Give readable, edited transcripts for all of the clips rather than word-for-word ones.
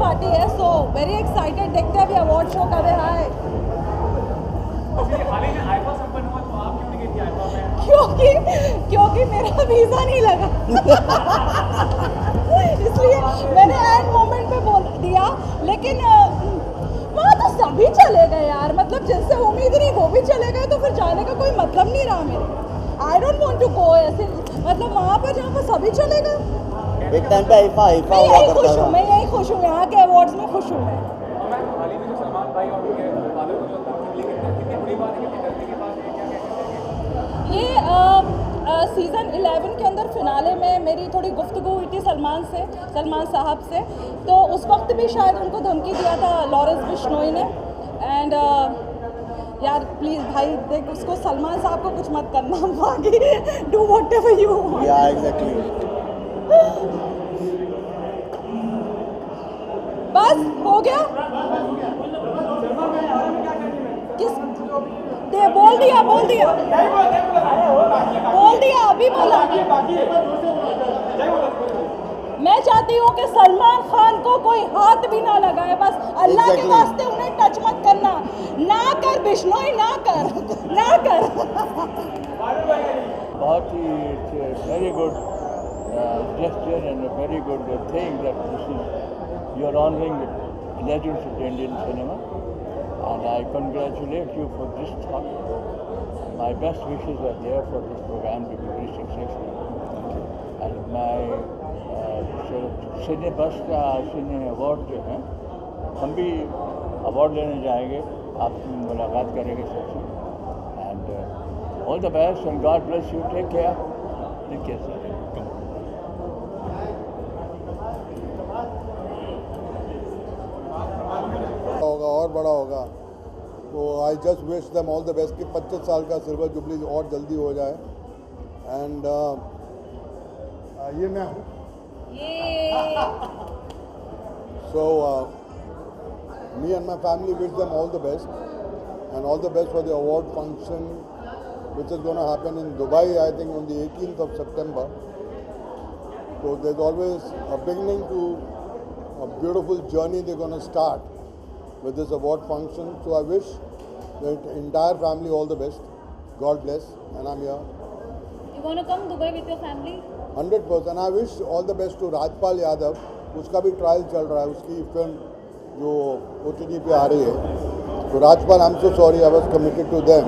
Party है, so very excited. देखते हैं अभी अवार्ड शो कब है। हाय। क्योंकि मेरा वीज़ा नहीं लगा इसलिए मैंने एंड मोमेंट पे बोल दिया। लेकिन वहाँ तो सभी चले गए यार, मतलब जिनसे उम्मीद नहीं वो भी चले गए, तो फिर जाने का कोई मतलब नहीं रहा मेरे। I don't want to go ऐसे, मतलब वहाँ पर जहाँ पर सभी चले गए। एक टाइम पे मैं यही खुश हूँ, यहाँ के अवार्ड्स में खुश हूँ मैं। ये सीज़न 11 के अंदर फिनाले में मेरी थोड़ी गुफ्तगू हुई थी सलमान साहब से, तो उस वक्त भी शायद उनको धमकी दिया था लॉरेंस बिश्नोई ने। एंड यार प्लीज़ भाई देख, उसको सलमान साहब को कुछ मत करना, बाकी डू व्हाटएवर यू वांट। या एग्जैक्टली। बस हो गया। किस दे बोल दिया अभी बोला। मैं चाहती हूँ कि सलमान खान को कोई हाथ भी ना लगाए, बस अल्लाह के वास्ते उन्हें टच मत करना। ना कर बिश्नोई, ना कर बहुत ही very good gesture and a very good thing that this is you're honoring legends of the Indian cinema, and I congratulate you for this thought. My best wishes are there for this program to be very successful. And my सिने बस का सिने award जो है, हम भी award लेने जाएंगे, आपसे मुलाकात करेंगे सबसे। And all the best and God bless you. Take care. होगा और बड़ा होगा, तो I just wish them all the best कि 25 साल का सिल्वर जुबली और जल्दी हो जाए। एंड ये मैं हूँ। So me and my family wish them all the best, and all the best for the award function which is going to happen in Dubai, I think on the 18th of September. So there's always a beginning to a beautiful journey they're going to start with this award function. So I wish the entire family all the best. God bless, and I'm here. You want to come Dubai with your family? 100%. I wish all the best to Rajpal Yadav. उसका भी trial चल रहा है, उसकी film जो OTT पे आ रही है। तो Rajpal, I am so sorry, I was committed to them.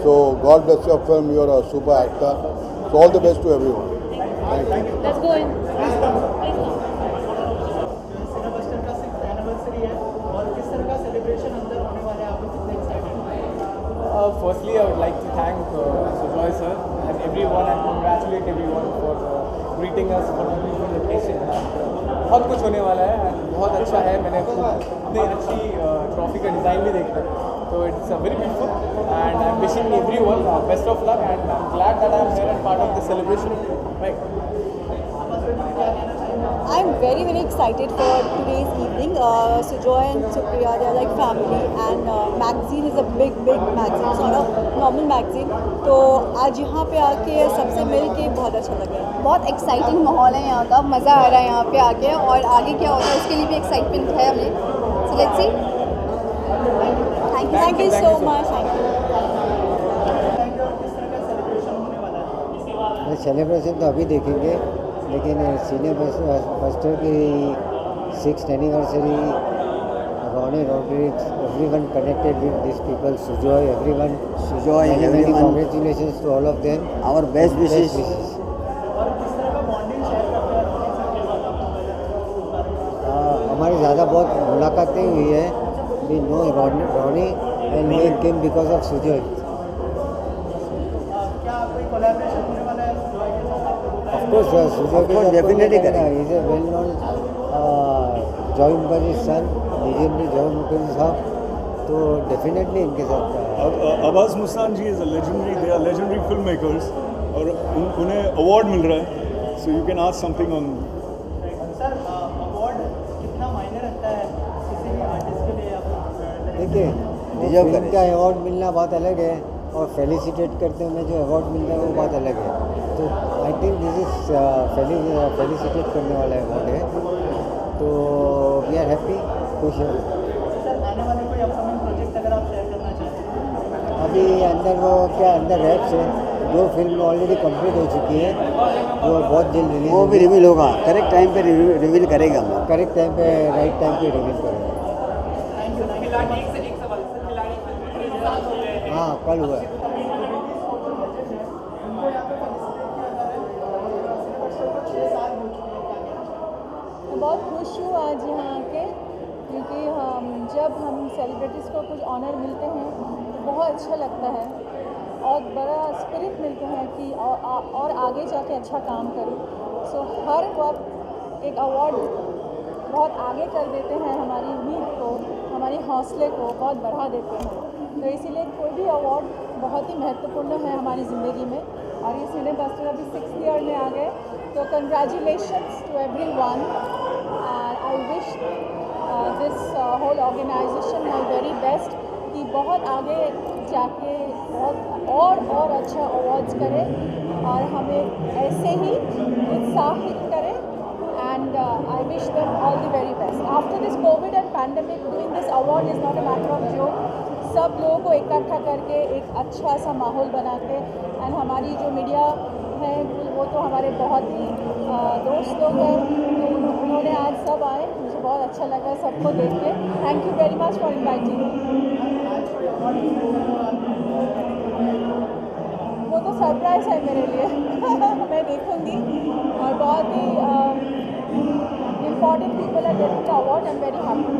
So God bless your film. You're a super actor. So all the best to everyone. Thank you. Let's go in. Firstly, I would like to thank Sujoy sir and everyone, and congratulate everyone for greeting us for the beautiful occasion. बहुत कुछ होने वाला है and बहुत अच्छा है। मैंने इतनी अच्छी ट्रॉफी का डिज़ाइन भी देखा, तो it's very beautiful and I'm wishing everyone best of luck, and I'm glad that I'm here and part of the celebration. Right. I'm very excited for today's evening. Sujoy and Supriya, they are like family, and magazine is a big magazine. It's not a normal magazine. तो आज यहाँ पे आके सबसे मिल के बहुत अच्छा लगा। बहुत एक्साइटिंग माहौल है यहाँ का, मज़ा आ रहा है यहाँ पे आके, और आगे क्या होता है उसके लिए भी एक्साइटमेंट है हमें। So let's see. Thank you so much. Celebration तो अभी देखेंगे, लेकिन सीने बस्टर की 6th anniversary, Ronnie Rodriguez, everyone connected with these people, Sujoy, everyone. Many congratulations to all of them. Our best wishes. हमारी ज़्यादा बहुत मुलाकातें हुई है। We know Ronnie and we came because of Sujoy. Of course, Sujoy definitely करेगा. He is a well-known Joy Mukherjee's son, legendary Joy Mukherjee साहब, तो definitely इनके साथ। Abbas Mustan ji is they are legendary film makers, और उन्हें अवार्ड मिल रहा है, so you can ask something on. Sir, award कितना मायने रखता है किसी भी आर्टिस्ट के लिए? देखिए, फिल्म का अवार्ड मिलना बात अलग है, और फेलिसिटेट करते हुए जो अवार्ड मिलता है वो बात अलग है। तो I think this is felicitate करने वाला अवार्ड है। तो वी आर हैप्पी, खुश हैं। सर आने वाले कोई अपकमिंग प्रोजेक्ट अगर आप शेयर करना चाहें? अभी अंदर वो क्या अंदर रैप्स है, 2 फिल्म ऑलरेडी कंप्लीट हो चुकी है, वो बहुत जल्द रिलीज, वो भी रिवील होगा, करेक्ट टाइम पे रिवील करेगा हम, करेक्ट टाइम पे राइट टाइम पे रिलीज करेंगे। हाँ कल हुआ। मैं बहुत खुश हूँ आज यहाँ आके, क्योंकि जब हम सेलिब्रिटीज़ को कुछ ऑनर मिलते हैं तो बहुत अच्छा लगता है और बड़ा स्पिरिट मिलते हैं कि और आगे जाके अच्छा काम करूँ। सो हर वक्त एक अवार्ड बहुत आगे कर देते हैं, हमारी उम्मीद को, हमारी हौसले को बहुत बढ़ा देते हैं। तो इसीलिए कोई भी अवार्ड बहुत ही महत्वपूर्ण है हमारी ज़िंदगी में। और ये सिने बस्टर अभी 6th ईयर में आ गए, तो congratulations to everyone and I wish this whole organization my very best कि बहुत आगे जाके बहुत और अच्छा अवार्ड्स करें और हमें ऐसे ही उत्साहित करें। And I wish them all the very best. After this COVID and pandemic, doing this award is not a matter of joke. सब लोगों को इकट्ठा करके एक अच्छा सा माहौल बना के, एंड हमारी जो मीडिया है वो तो हमारे बहुत ही दोस्त लोग हैं, तो उन्होंने आज सब आए, मुझे बहुत अच्छा लगा सबको देख के। Thank you very much for inviting. वो तो सरप्राइज है मेरे लिए मैं देखूंगी, और बहुत ही important people are getting the award. I am very happy.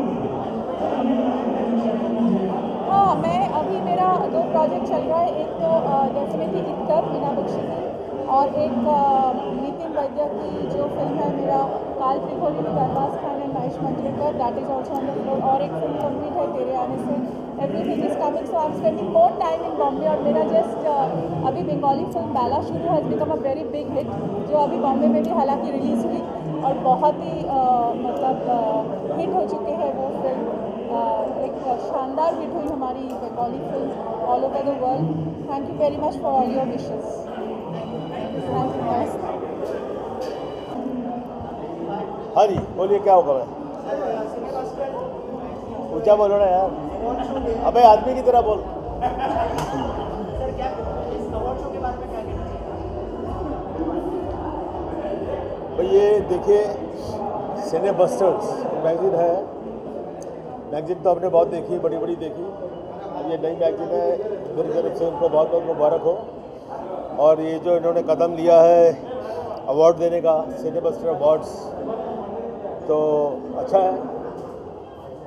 हाँ, मैं अभी मेरा 2 प्रोजेक्ट चल रहा है, एक तो डेफिनेटली इत्तर मीना बख्शी की, और एक नितिन वैद्य की जो फिल्म है मेरा काल त्रिकोणी में Arbaaz Khan and Mahesh Manjrekar, that is also on the floor. और एक फिल्म कंप्लीट है Tere Aane Se, everything is coming. So I am spending more time in Bombay. और मेरा जस्ट अभी बंगाली फिल्म बैला शुरू has become a very big hit, जो अभी बॉम्बे में भी हालांकि रिलीज़ हुई और बहुत ही मतलब हिट हो चुके हैं वो फिल्म। एक शानदार हिट हुई हमारी Bengali film all over the world. Thank you very much for all your wishes. Thank you. हाँ जी बोलिए, क्या होगा? मैं ऊंचा बोलो ना यार, अबे आदमी की तरह बोल। भाई ये देखिए, सिने बस्टर्स मैगजीन है, मैगजीन तो हमने बहुत देखी, बड़ी बड़ी देखी। अब ये नई मैगजीन है, मेरी तरफ से उनको बहुत बहुत मुबारक हो। और ये जो इन्होंने कदम लिया है अवार्ड देने का, सिने बस्टर अवार्ड्स, तो अच्छा है।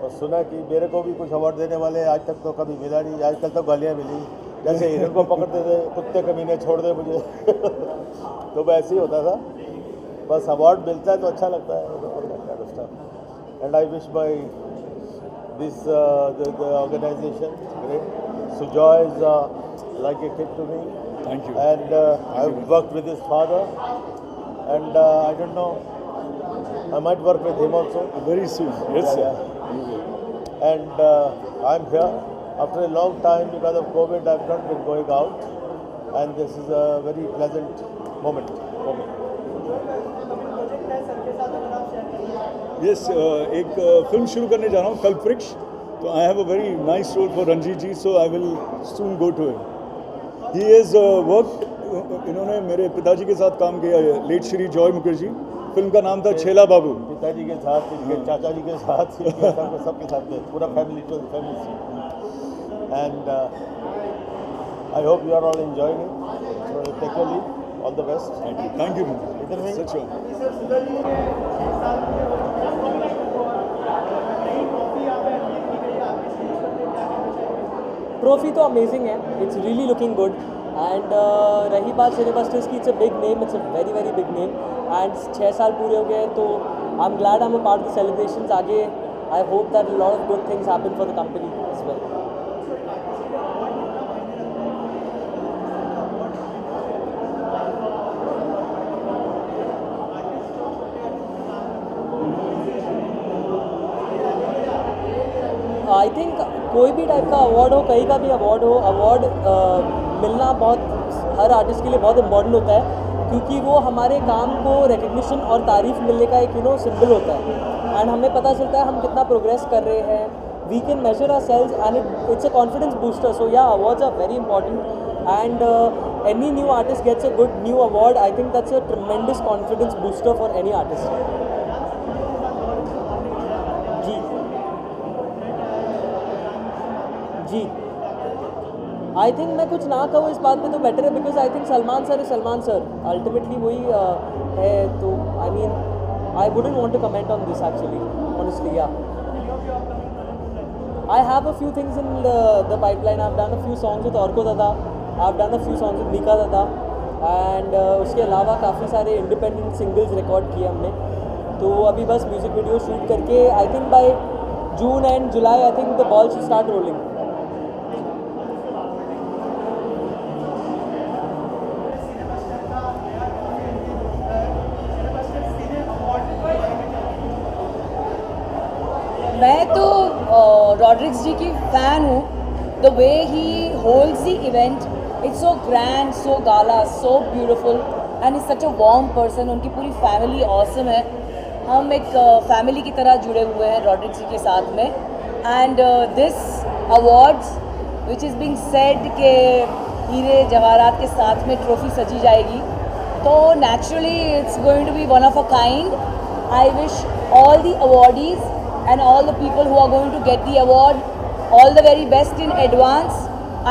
और सुना कि मेरे को भी कुछ अवार्ड देने वाले, आज तक तो कभी मिला नहीं, आजकल तो गालियाँ मिली, जैसे हिरन को पकड़ते थे, कुत्ते कमीने छोड़ दे मुझे तो वैसे ही होता था। बस अवार्ड मिलता है तो अच्छा लगता है। And I wish by this the organization great. Sujoy is like a kid to me. Thank you. And I've worked with his father, and I don't know, I might work with him also Very soon. Yes, sir. And I'm here after a long time because of COVID. I've not been going out, and this is a very pleasant moment for me. Yes, एक film शुरू करने जा रहा हूँ, कल्पवृक्ष। तो I have a very nice role for Ranjeet ji, so I will soon go to him. He is work, इन्होंने मेरे पिताजी के साथ काम किया है, लेट श्री जॉय मुखर्जी। फिल्म का नाम था छेला बाबू। पिताजी के साथ, इनके चाचा जी के साथ, सबके साथ थे, पूरा family to family. And I hope you are all enjoying it. So take care, leave, all the best. Thank you. इधर में सच हो। ट्रॉफी तो अमेजिंग है, it's really looking good. And रही बात सिने बस्टर्स की, it's a big name, it's a very very big name. And 6 साल पूरे हो गए, तो I am glad I am a part of the celebrations. आगे आई hope that lot of good things happen for the company as well. I think कोई भी type का award हो, कहीं का भी अवार्ड हो, अवार्ड मिलना बहुत हर आर्टिस्ट के लिए बहुत इम्पॉर्टेंट होता है। क्योंकि वो हमारे काम को रिकग्निशन और तारीफ मिलने का एक सिंबल होता है एंड हमें पता चलता है हम कितना प्रोग्रेस कर रहे हैं. We can measure our sales and it's a confidence booster. So yeah, awards are very important and any new artist gets a good new award. I think that's a tremendous confidence booster for any artist. जी I think मैं कुछ ना कहूँ इस बात पे तो better है, because I think Salman sir is Salman sir. Ultimately वही है. तो I mean I wouldn't want to comment on this actually, honestly. Yeah, I have a few things in the pipeline. I've done a few songs with Orko Dada. I've done a few songs with Mika Dada. And उसके अलावा काफ़ी सारे independent singles record किए हमने. तो अभी बस music video shoot करके I think by June and July I think the ball should start rolling. मैं तो रॉड्रिक्स जी की फ़ैन हूँ. The way he holds the event, it's so grand, so gala, so beautiful and is such a warm person. उनकी पूरी family awesome है. हम एक family की तरह जुड़े हुए हैं रॉड्रिक्स जी के साथ में. And this awards which is being said के हीरे जवाहरात के साथ में ट्रॉफी सजी जाएगी, तो naturally it's going to be one of a kind. I wish all the awardees and all the people who are going to get the award all the very best in advance.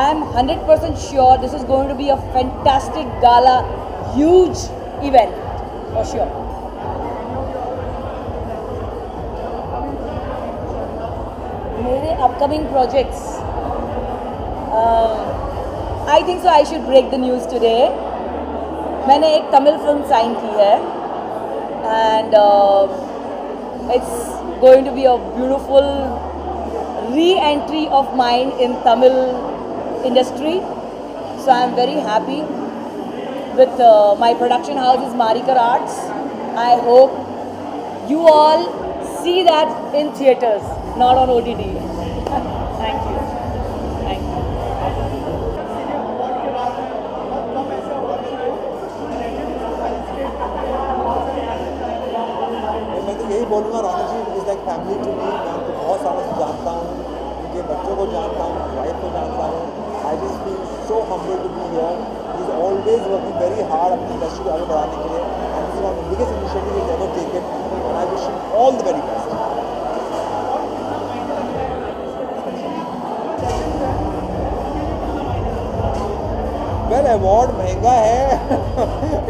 I am 100% sure this is going to be a fantastic gala, huge event for sure. मेरे upcoming projects, I think so I should break the news today. मैंने एक Tamil film sign की है and it's going to be a beautiful re-entry of mine in Tamil industry. So I am very happy with my production house is Marikar Arts. I hope you all see that in theatres, not on OTT. Thank you. Thank you. मैं तो यही बोलूँगा, Raunak ji is like family to me. मैं उनको बहुत सालों से जानता हूँ, उनके बच्चों को जानता हूँ, वाइफ को जानता हूँ. I just feel so humble to be here. He is always working very hard अपनी इंडस्ट्री को आगे बढ़ाने के लिए. And this is one of the biggest initiative is ever taken and I wish him all the very best. Well, award महंगा है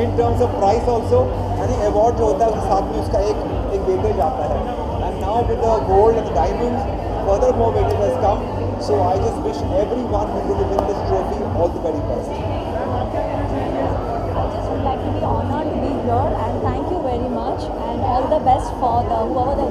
in terms of price also. I think award जो होता है उसके साथ में उसका एक वेटेज आता है. And now with the gold and the diamonds, further more weightage has come. So I just wish everyone who will win this trophy all the very best. I just would like to be honored to be here and thank you very much and all the best for whoever the